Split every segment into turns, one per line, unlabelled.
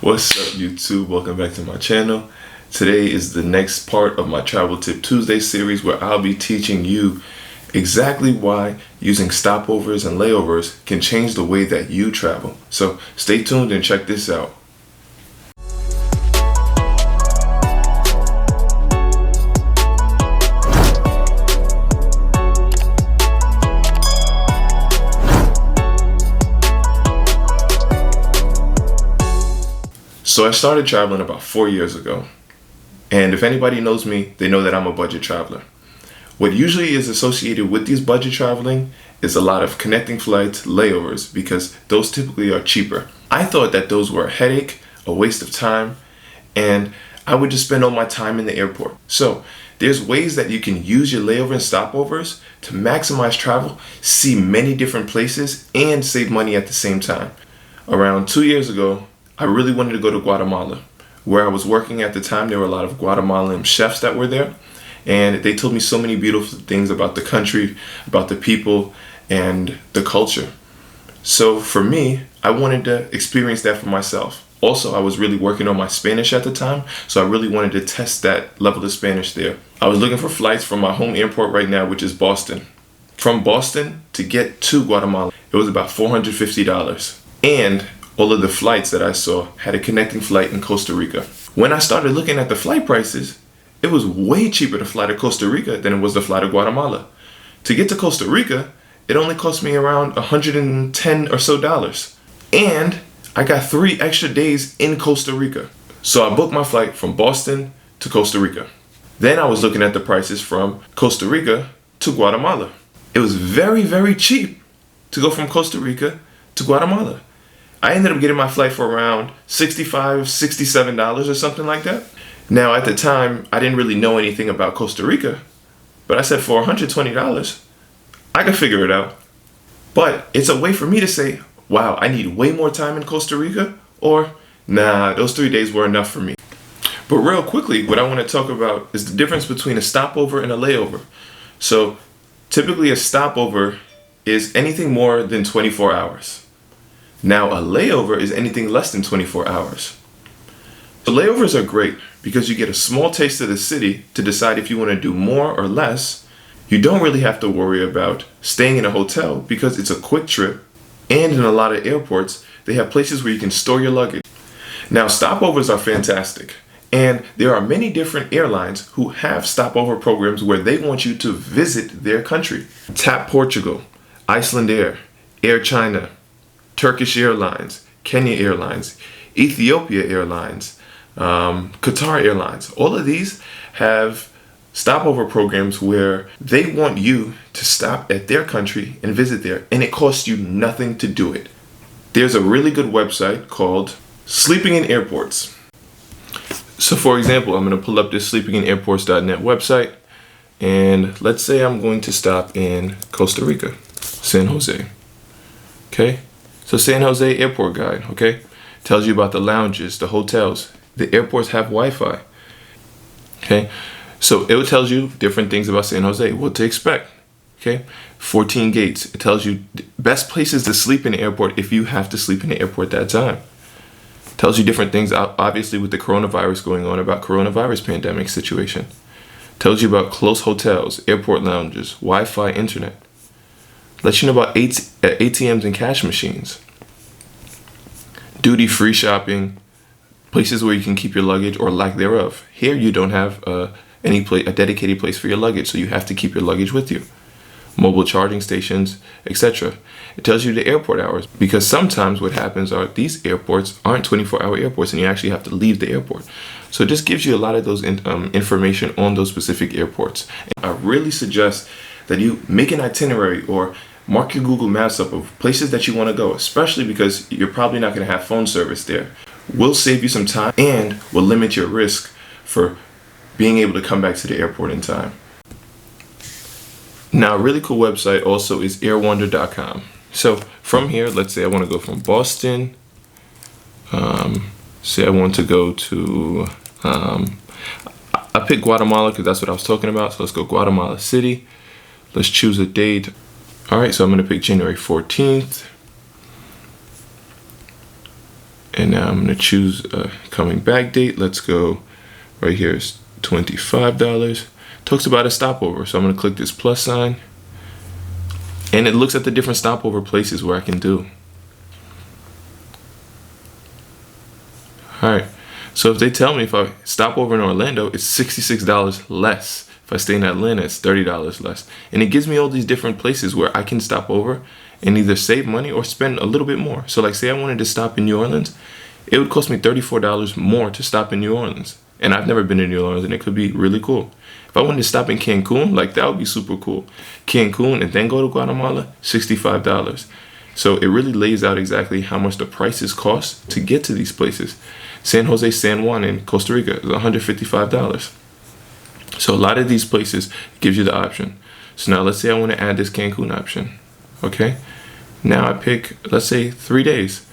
What's up, YouTube? Welcome back to my channel. Today is the next part of my Travel Tip Tuesday series where I'll be teaching you exactly why using stopovers and layovers can change the way that you travel. So stay tuned and check this out. So I started traveling about 4 years ago, and if anybody knows me, they know that I'm a budget traveler. What usually is associated with these budget traveling is a lot of connecting flights, layovers, because those typically are cheaper. I thought that those were a headache, a waste of time, and I would just spend all my time in the airport. So there's ways that you can use your layover and stopovers to maximize travel, see many different places, and save money at the same time. Around 2 years ago, I really wanted to go to Guatemala. Where I was working at the time, there were a lot of Guatemalan chefs that were there, and they told me so many beautiful things about the country, about the people, and the culture. So for me, I wanted to experience that for myself. Also, I was really working on my Spanish at the time, so I really wanted to test that level of Spanish there. I was looking for flights from my home airport right now, which is Boston. From Boston to get to Guatemala, it was about $450. And all of the flights that I saw had a connecting flight in Costa Rica. When I started looking at the flight prices, it was way cheaper to fly to Costa Rica than it was to fly to Guatemala. To get to Costa Rica, it only cost me around $110 or so. And I got 3 extra days in Costa Rica. So I booked my flight from Boston to Costa Rica. Then I was looking at the prices from Costa Rica to Guatemala. It was very, very cheap to go from Costa Rica to Guatemala. I ended up getting my flight for around $65, $67 or something like that. Now at the time, I didn't really know anything about Costa Rica, but I said for $120, I could figure it out. But it's a way for me to say, wow, I need way more time in Costa Rica, or nah, those 3 days were enough for me. But real quickly, what I want to talk about is the difference between a stopover and a layover. So typically a stopover is anything more than 24 hours. Now, a layover is anything less than 24 hours. The layovers are great because you get a small taste of the city to decide if you want to do more or less. You don't really have to worry about staying in a hotel because it's a quick trip, and in a lot of airports, they have places where you can store your luggage. Now, stopovers are fantastic, and there are many different airlines who have stopover programs where they want you to visit their country. TAP Portugal, Iceland Air China, Turkish Airlines, Kenya Airlines, Ethiopia Airlines, Qatar Airlines. All of these have stopover programs where they want you to stop at their country and visit there, and it costs you nothing to do it. There's a really good website called Sleeping in Airports. So for example, I'm going to pull up this sleepinginairports.net website, and let's say I'm going to stop in Costa Rica, San Jose. Okay? So San Jose Airport Guide, okay, tells you about the lounges, the hotels. The airports have Wi-Fi, okay? So it tells you different things about San Jose, what to expect, okay? 14 gates. It tells you best places to sleep in the airport if you have to sleep in the airport that time. It tells you different things, obviously with the coronavirus going on, about coronavirus pandemic situation. It tells you about close hotels, airport lounges, Wi-Fi, internet. Let you know about ATMs and cash machines, duty-free shopping, places where you can keep your luggage or lack thereof. Here you don't have a dedicated place for your luggage, so you have to keep your luggage with you. Mobile charging stations, etc. It tells you the airport hours, because sometimes what happens are these airports aren't 24-hour airports and you actually have to leave the airport. So it just gives you a lot of those information on those specific airports. And I really suggest that you make an itinerary or mark your Google Maps up of places that you want to go, especially because you're probably not going to have phone service there. Will save you some time and will limit your risk for being able to come back to the airport in time. Now, a really cool website also is airwonder.com. So from here, let's say I want to go from Boston. Say I want to go to, I picked Guatemala because that's what I was talking about. So let's go Guatemala City. Let's choose a date. All right, so I'm going to pick January 14th. And now I'm gonna choose a coming back date. Let's go right here is $25. Talks about a stopover, so I'm gonna click this plus sign, and it looks at the different stopover places where I can do. All right, so if they tell me if I stop over in Orlando, it's $66 less. If I stay in Atlanta, it's $30 less. And it gives me all these different places where I can stop over and either save money or spend a little bit more. So like say I wanted to stop in New Orleans, it would cost me $34 more to stop in New Orleans. And I've never been to New Orleans, and it could be really cool. If I wanted to stop in Cancun, like that would be super cool. Cancun and then go to Guatemala, $65. So it really lays out exactly how much the prices cost to get to these places. San Jose, San Juan in Costa Rica is $155. So a lot of these places gives you the option. So now let's say I want to add this Cancun option. Okay. Now I pick, let's say 3 days.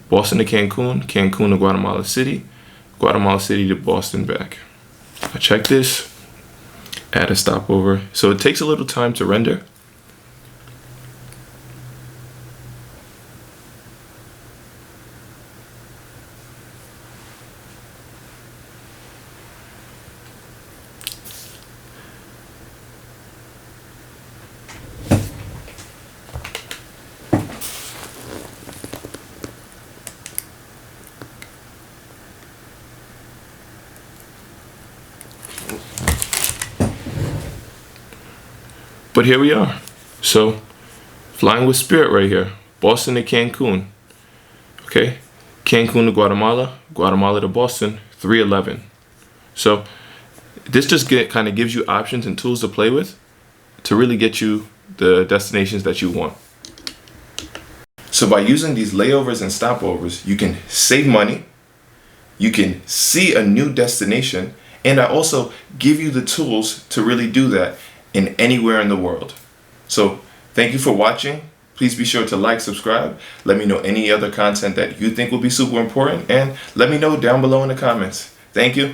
Boston to Cancun, Cancun to Guatemala City, Guatemala City to Boston back. I check this, add a stopover. So it takes a little time to render. But here we are. So, flying with Spirit right here. Boston to Cancun. Okay? Cancun to Guatemala. Guatemala to Boston. 311. So, this just kind of gives you options and tools to play with to really get you the destinations that you want. So, by using these layovers and stopovers, you can save money. You can see a new destination. And I also give you the tools to really do that in anywhere in the world. So thank you for watching. Please be sure to like, subscribe. Let me know any other content that you think will be super important, and let me know down below in the comments. Thank you.